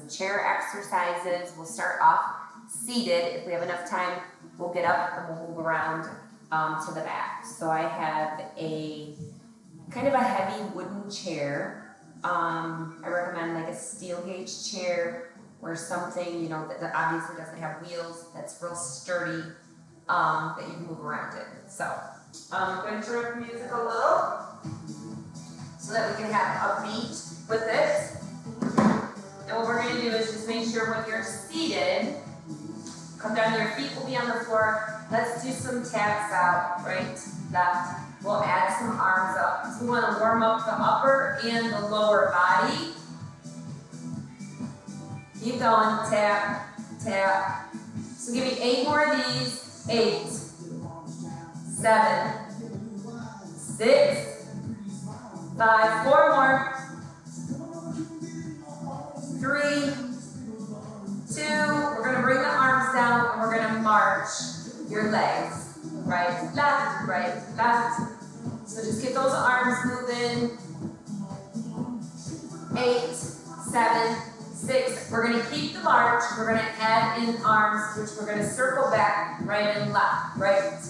some chair exercises. We'll start off seated. If we have enough time, we'll get up and we'll move around to the back. So I have a kind of a heavy wooden chair. I recommend like a steel gauge chair or something, you know, that obviously doesn't have wheels, that's real sturdy, that you can move around in. So I'm going to turn up the music a little so that we can have a beat with it. And what we're going to do is just make sure when you're seated, come down, your feet will be on the floor. Let's do some taps out, right, left. We'll add some arms up. So we want to warm up the upper and the lower body. Keep going, tap, tap. So give me 8 more of these. 8, 7, 6, 5, 4 more. 3, 2, we're going to bring the arms down and we're going to march your legs. Right, left, right, left. So just get those arms moving. 8, 7, 6. We're going to keep the march. We're going to add in arms, which we're going to circle back, right and left, right,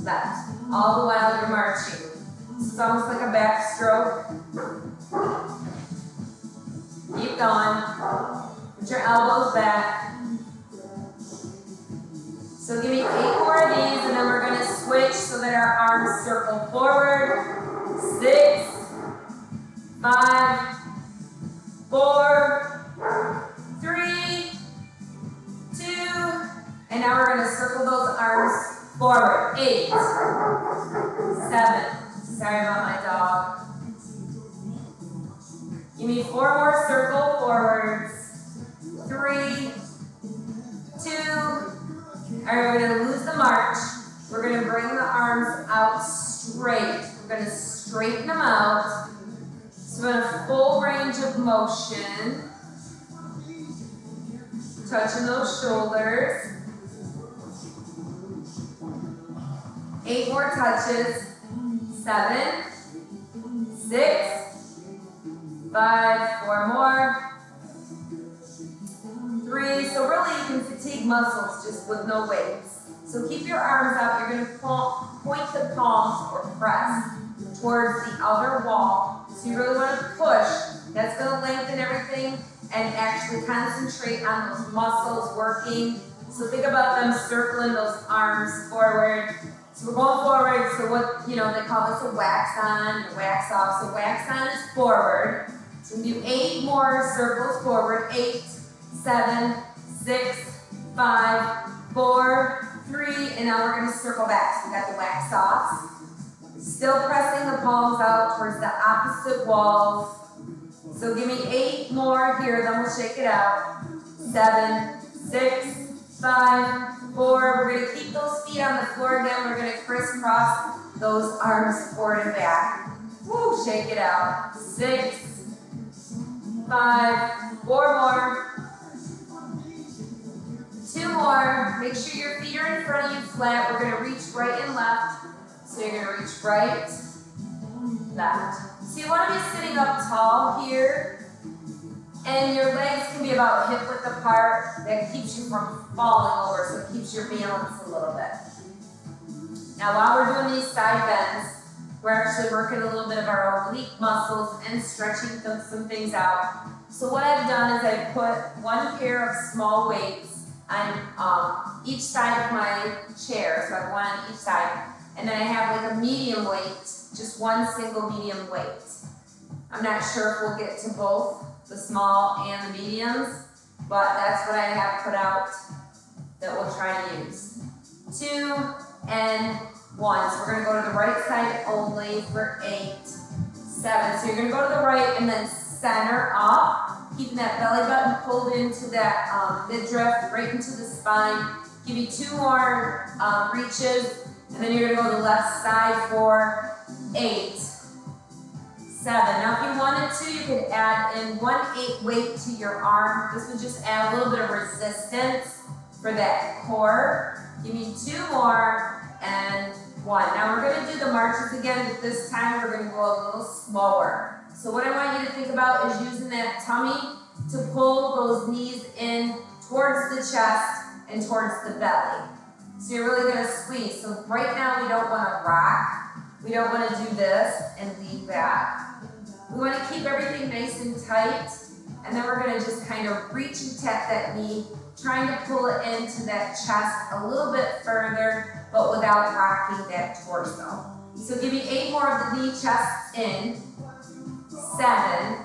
left. All the while you're marching. It's almost like a backstroke. Keep going. Put your elbows back. So give me 8 more of these, and then we're going to switch so that our arms circle forward. 6, 5, 4, 3, 2, and now we're going to circle those arms forward. 8, 7, sorry about my dog. Give me 4 more circle forwards. 3, 2, all right, we're going to lose the march. We're going to bring the arms out straight. We're going to straighten them out. So we're in a full range of motion. Touching those shoulders. 8 more touches. 7, 6, 5, 4 more. 3, so really you can fatigue muscles just with no weights. So keep your arms out. You're going to point the palms or press towards the outer wall. So you really want to push. That's going to lengthen everything and actually concentrate on those muscles working. So think about them circling those arms forward. So we're going forward. So what, you know, they call this a wax on or wax off. So wax on is forward. So we do 8 more circles forward. 8, 7, 6, 5, 4, 3, and now we're going to circle back. So we got the wax off. Still pressing the palms out towards the opposite walls. So give me 8 more here, then we'll shake it out. 7, 6, 5, 4. We're going to keep those feet on the floor again. We're going to crisscross those arms forward and back. Woo, shake it out. 6, 5, 4 more. 2 more. Make sure your feet are in front of you flat. We're going to reach right and left. So you're going to reach right, left. So you want to be sitting up tall here. And your legs can be about hip width apart. That keeps you from falling over, so it keeps your balance a little bit. Now while we're doing these side bends, we're actually working a little bit of our oblique muscles and stretching some things out. So what I've done is I've put 1 pair of small weights on each side of my chair, so I have 1 on each side, and then I have like a medium weight, just 1 single medium weight. I'm not sure if we'll get to both the small and the mediums, but that's what I have put out that we'll try to use. 2 and 1, so we're going to go to the right side only for 8, 7, so you're going to go to the right and then center up. Keeping that belly button pulled into that midriff, right into the spine. Give you 2 more reaches, and then you're going to go to the left side for 8, 7. Now if you wanted to, you could add in 1/8 weight to your arm. This would just add a little bit of resistance for that core. Give me 2 more, and 1. Now we're going to do the marches again, but this time we're going to go a little slower. So what I want you to think about is using that tummy to pull those knees in towards the chest and towards the belly. So you're really gonna squeeze. So right now we don't wanna rock. We don't wanna do this and lean back. We wanna keep everything nice and tight, and then we're gonna just kind of reach and tap that knee, trying to pull it into that chest a little bit further, but without rocking that torso. So give me 8 more of the knee chest in. 7,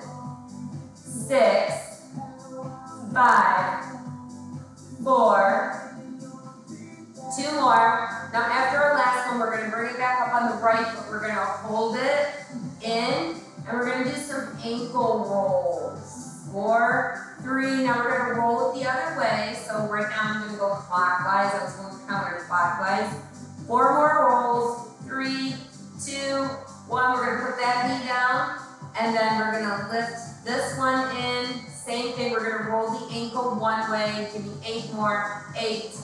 6, 5, 4, 2 more. Now after our last one, we're gonna bring it back up on the right, but we're gonna hold it in, and we're gonna do some ankle rolls. 4, 3, now we're gonna roll it the other way. So right now I'm gonna go clockwise, I was going counterclockwise. 4 more rolls, 3, 2, 1, we're gonna put that knee down, and then we're gonna lift this one in. Same thing, we're gonna roll the ankle one way. Give me 8 more, 8,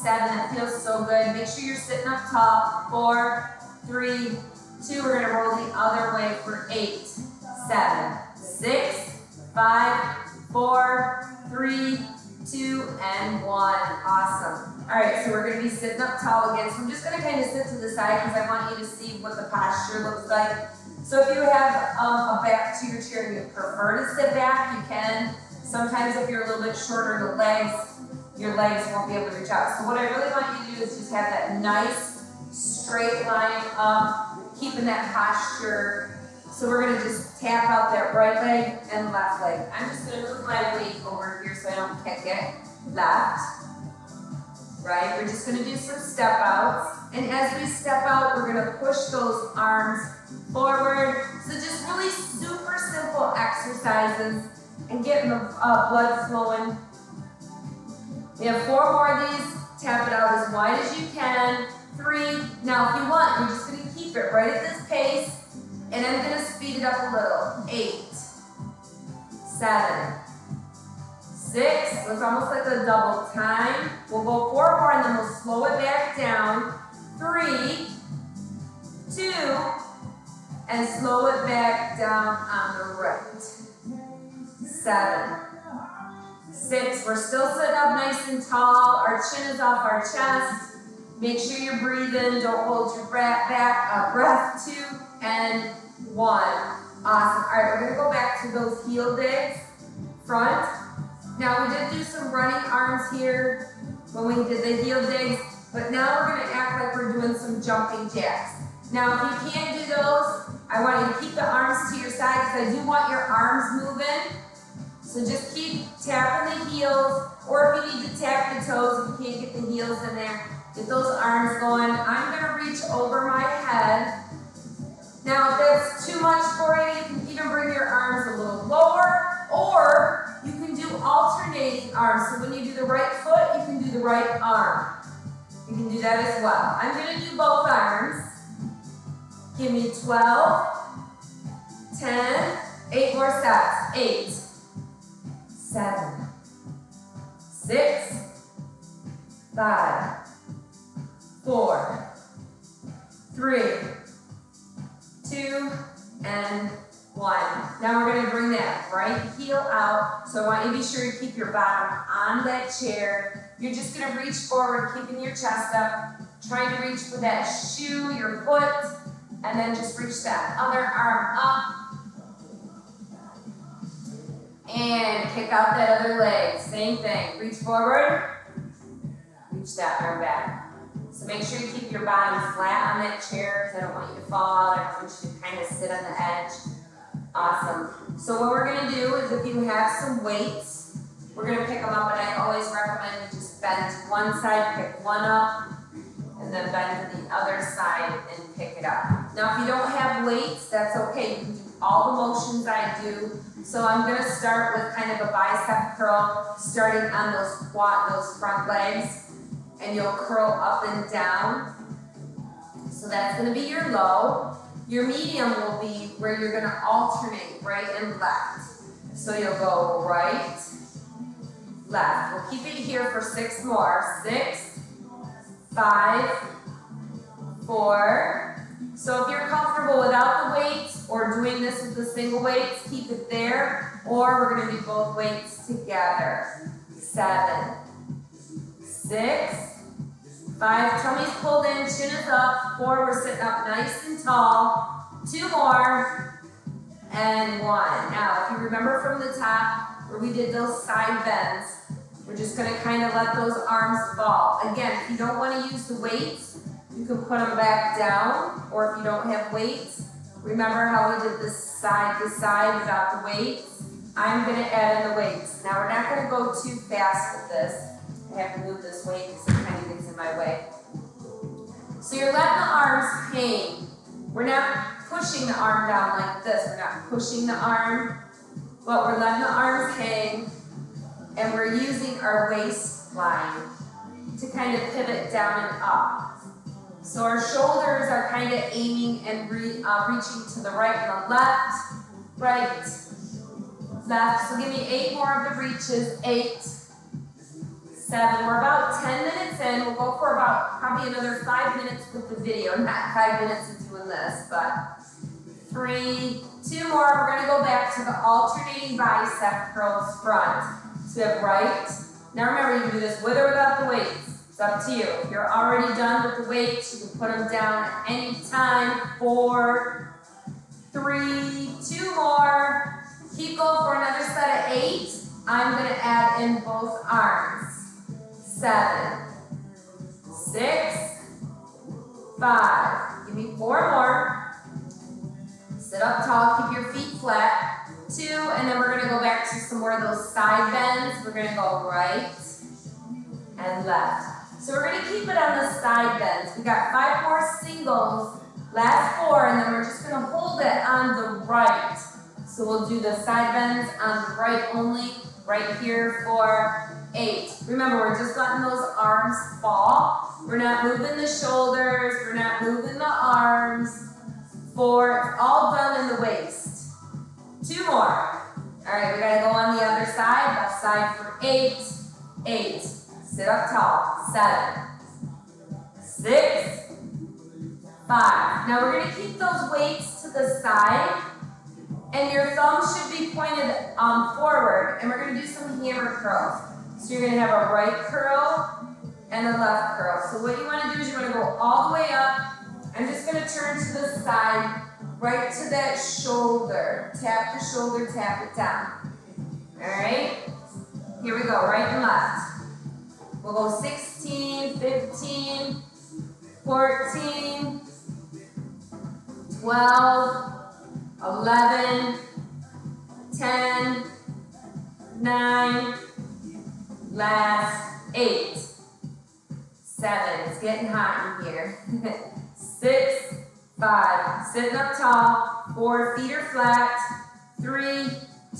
7, that feels so good. Make sure you're sitting up tall. 4, 3, 2, we're gonna roll the other way for 8, 7, 6, 5, 4, 3, 2, and 1. Awesome. All right, so we're gonna be sitting up tall again. So I'm just gonna kind of sit to the side because I want you to see what the posture looks like. So if you have a back to your chair and you prefer to sit back, you can. Sometimes if you're a little bit shorter in the legs, your legs won't be able to reach out. So what I really want you to do is just have that nice straight line up, keeping that posture. So we're gonna just tap out that right leg and left leg. I'm just gonna move my weight over here so I don't kick it. Left, right? We're just gonna do some step outs. And as we step out, we're gonna push those arms forward. So just really super simple exercises and getting the blood flowing. We have 4 more of these. Tap it out as wide as you can. 3. Now if you want, you're just gonna keep it right at this pace, and I'm gonna speed it up a little. 8, 7, 6. So it's almost like a double time. We'll go 4 more and then we'll slow it back down. 3, 2, and slow it back down on the right. 7, 6, we're still sitting up nice and tall. Our chin is off our chest. Make sure you're breathing. Don't hold your breath. 2 and 1. Awesome. All right, we're gonna go back to those heel digs. Front. Now we did do some running arms here when we did the heel digs, but now we're gonna act like we're doing some jumping jacks. Now if you can't do those, I want you to keep the arms to your side because I do want your arms moving. So just keep tapping the heels, or if you need to tap the toes, if you can't get the heels in there, get those arms going. I'm gonna reach over my head. Now if that's too much for you, you can even bring your arms a little lower, or you can do alternating arms. So when you do the right foot, you can do the right arm. You can do that as well. I'm gonna do both arms. Give me 12, 10, 8 more steps. 8, 7, 6, 5, 4, 3, 2, and 1. Now we're going to bring that right heel out. So I want you to be sure you keep your bottom on that chair. You're just going to reach forward, keeping your chest up, trying to reach for that shoe, your foot, and then just reach that other arm up. And kick out that other leg. Same thing. Reach forward. Reach that arm back. So make sure you keep your bottom flat on that chair because I don't want you to fall. I don't want you to kind of sit on the edge. Awesome. So what we're going to do is if you have some weights, we're going to pick them up, and I always recommend you just bend to one side, pick one up, and then bend to the other side and pick it up. Now if you don't have weights, that's okay. You can do all the motions I do. So I'm going to start with kind of a bicep curl, starting on those front legs, and you'll curl up and down. So that's going to be your low. Your medium will be where you're going to alternate right and left. So you'll go right, left. We'll keep it here for 6 more. 6, 5, 4, So if you're comfortable without the weights or doing this with the single weights, keep it there. Or we're going to do both weights together. 7, 6, 5, tummy's pulled in, chin is up. 4, we're sitting up nice and tall. 2 more, and 1. Now, if you remember from the top where we did those side bends, we're just going to kind of let those arms fall. Again, if you don't want to use the weights, you can put them back down, or if you don't have weights, remember how we did this side to side without the weights? I'm going to add in the weights. Now, we're not going to go too fast with this. I have to move this weight because it kind of gets in my way. So you're letting the arms hang. We're not pushing the arm down like this. We're not pushing the arm, but we're letting the arms hang, and we're using our waistline to kind of pivot down and up. So our shoulders are kind of aiming and reaching to the right and the left, right, left. So give me 8 more of the reaches. 8, 7. We're about 10 minutes in. We'll go for about probably another 5 minutes with the video. Not 5 minutes of doing this, but 3, 2 more. We're going to go back to the alternating bicep curls front. So we have right. Now remember, you can do this with or without the weights. It's up to you. If you're already done with the weights, you can put them down at any time. 4, 3, 2 more. Keep going for another set of 8. I'm going to add in both arms. 7, 6, 5. Give me 4 more. Sit up tall, keep your feet flat. 2, and then we're going to go back to some more of those side bends. We're going to go right and left. So we're going to keep it on the side bends. We got 5 more singles, last 4, and then we're just going to hold it on the right. So we'll do the side bends on the right only, right here for 8. Remember, we're just letting those arms fall. We're not moving the shoulders. We're not moving the arms. 4, it's all done in the waist. 2 more. All right, we got to go on the other side, left side for 8. 8. Sit up tall. 7, 6, 5. Now we're going to keep those weights to the side, and your thumb should be pointed forward, and we're going to do some hammer curls. So you're going to have a right curl and a left curl. So what you want to do is you want to go all the way up. I'm just going to turn to the side, right to that shoulder. Tap the shoulder, tap it down. All right? Here we go, right and left. We'll go 16, 15, 14, 12, 11, 10, 9, last 8, 7, it's getting hot in here. 6, 5, sitting up tall. 4, feet are flat. 3,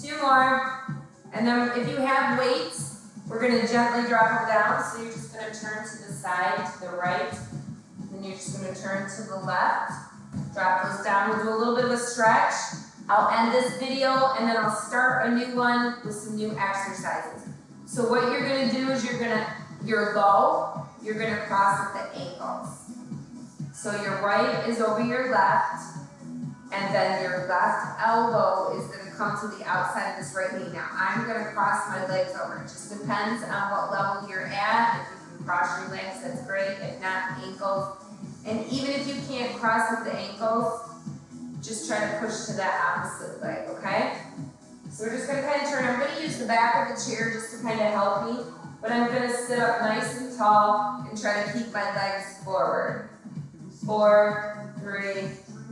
2 more. And then if you have weights, we're going to gently drop them down. So you're just going to turn to the side, to the right. Then you're just going to turn to the left. Drop those down. We'll do a little bit of a stretch. I'll end this video and then I'll start a new one with some new exercises. So what you're going to do is you're low, you're going to cross at the ankles. So your right is over your left, and then your left elbow is going to come to the outside of this right knee. Now I'm going to cross my legs over. It just depends on what level you're at. If you can cross your legs, that's great. If not, ankles. And even if you can't cross at the ankles, just try to push to that opposite leg, okay? So we're just going to kind of turn. I'm going to use the back of the chair just to kind of help me, but I'm going to sit up nice and tall and try to keep my legs forward. 4, 3,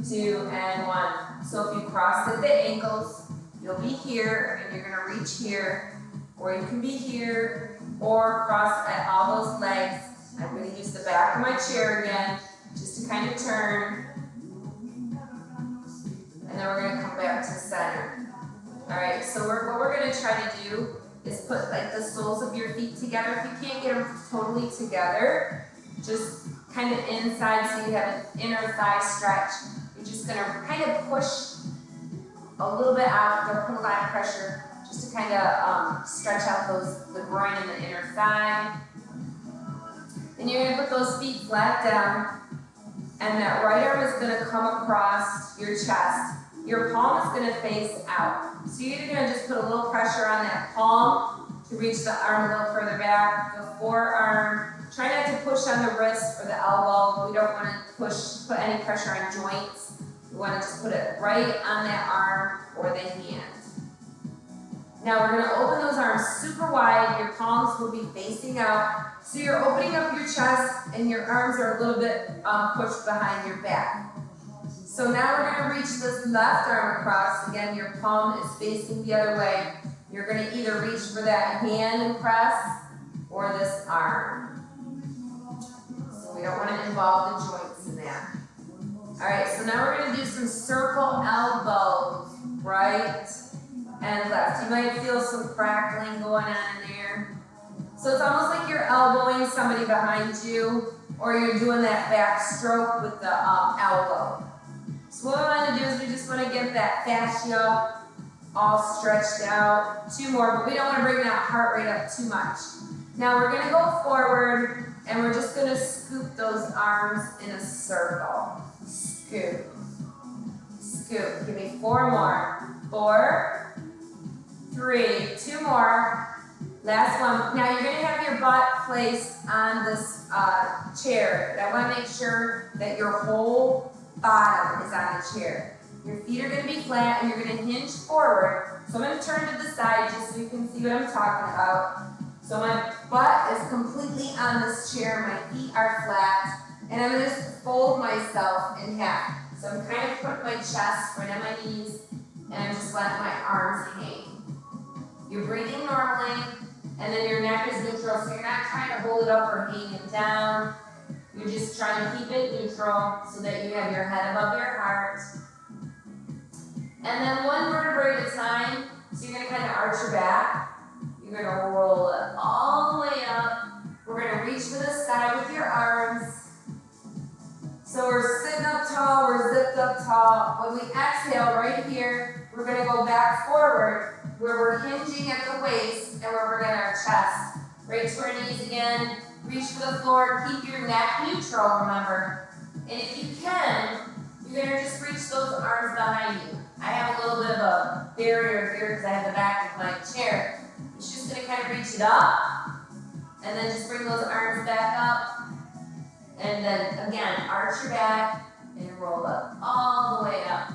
2, and 1. So if you cross at the ankles, you'll be here and you're going to reach here, or you can be here, or cross at all those legs. I'm going to use the back of my chair again, just to kind of turn. And then we're going to come back to center. All right, so what we're going to try to do is put like the soles of your feet together. If you can't get them totally together, just kind of inside so you have an inner thigh stretch. You're just going to kind of push a little bit out. Don't put a lot of pressure, just to kind of stretch out the groin and the inner thigh. Then you're going to put those feet flat down. And that right arm is gonna come across your chest. Your palm is gonna face out. So you're gonna just put a little pressure on that palm to reach the arm a little further back, the forearm. Try not to push on the wrist or the elbow. We don't wanna put any pressure on joints. We wanna just put it right on that arm or the hand. Now we're gonna open those arms super wide. Your palms will be facing out. So you're opening up your chest and your arms are a little bit pushed behind your back. So now we're gonna reach this left arm across. Again, your palm is facing the other way. You're gonna either reach for that hand and press or this arm. So we don't wanna involve the joints in that. All right, so now we're gonna do some circle elbows, right and left. You might feel some crackling going on in there. So it's almost like you're elbowing somebody behind you, or you're doing that back stroke with the elbow. So what we want to do is we just want to get that fascia all stretched out. 2 more, but we don't want to bring that heart rate up too much. Now we're going to go forward, and we're just going to scoop those arms in a circle. Scoop. Scoop. Give me 4 more. 4, 3, 2 more. Last one. Now you're going to have your butt placed on this chair. But I want to make sure that your whole bottom is on the chair. Your feet are going to be flat and you're going to hinge forward. So I'm going to turn to the side just so you can see what I'm talking about. So my butt is completely on this chair. My feet are flat. And I'm going to just fold myself in half. So I'm kind of putting my chest right on my knees and I'm just letting my arms hang. You're breathing normally, and then your neck is neutral, so you're not trying to hold it up or hang it down. You're just trying to keep it neutral so that you have your head above your heart. And then 1 vertebrae at a time, so you're going to kind of arch your back. You're going to roll it all the way up. We're going to reach for the sky with your arms. So we're sitting up tall, we're zipped up tall. When we exhale right here, we're going to go back forward, where we're hinging at the waist and where we're going to our chest. Right to our knees again, reach for the floor, keep your neck neutral, remember. And if you can, you're going to just reach those arms behind you. I have a little bit of a barrier here because I have the back of my chair. It's just going to kind of reach it up, and then just bring those arms back up. And then again, arch your back and roll up all the way up.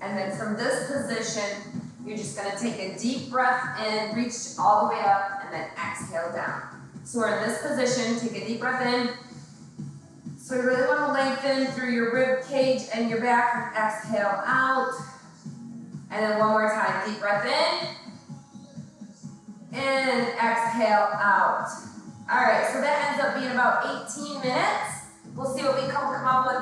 And then from this position, you're just going to take a deep breath in, reach all the way up, and then exhale down. So we're in this position, take a deep breath in. So you really want to lengthen through your rib cage and your back, and exhale out. And then 1 more time, deep breath in, and exhale out. All right, so that ends up being about 18 minutes. We'll see what we come up with.